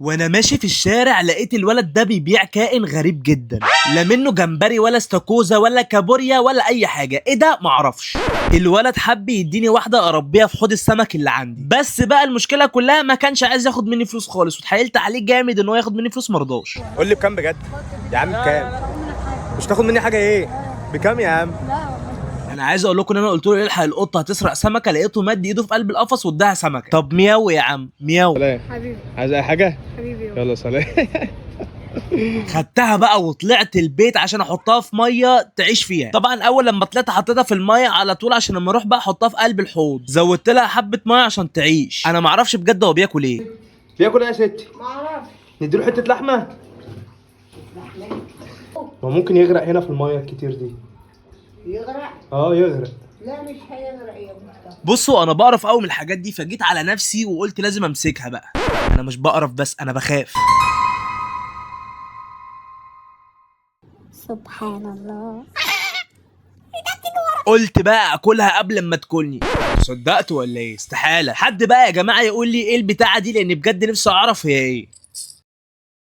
وانا ماشي في الشارع لقيت الولد ده بيبيع كائن غريب جدا، لا منه جمبري ولا استاكوزا ولا كابوريا ولا اي حاجه. ايه ده؟ معرفش. الولد حب يديني واحده اربيها في حوض السمك اللي عندي، بس بقى المشكله كلها ما كانش عايز ياخد مني فلوس خالص، واتحايلت عليه جامد ان هو ياخد مني فلوس، مرضاش. قول لي بكام بجد؟ يا عم بكام؟ مش تاخد مني حاجه ايه؟ بكام يا عم؟ انا عايز اقول لكم ان انا قلت له الحق القطه هتسرق سمكه، لقيته مد ايده في قلب القفص واداها سمكه. طب مياو يا عم مياو. سلام حبيبي. عايز اي حاجه؟ حبيبي يلا سلام. خدتها بقى وطلعت البيت عشان احطها في ميه تعيش فيها. طبعا اول لما طلعت حطيتها في الميه على طول عشان لما اروح بقى احطها في قلب الحوض، زودت لها حبه ميه عشان تعيش. انا معرفش بجد هو بياكل ايه. بياكل ايه يا ستي؟ ما اعرفش. نديله حته لحمه؟ ما ممكن يغرق هنا في الميه الكتير دي. يغرق؟ يغرق. لا مش هيغرق يا مصطفى. بصوا انا بقرف قوي من الحاجات دي، فجيت على نفسي وقلت لازم امسكها بقى. انا مش بقرف بس انا بخاف. سبحان الله. قلت بقى اكلها قبل ما تاكلني. صدقت ولا ايه؟ استحاله. حد بقى يا جماعه يقول لي ايه البتاعه دي، لان بجد نفسي اعرف هي ايه.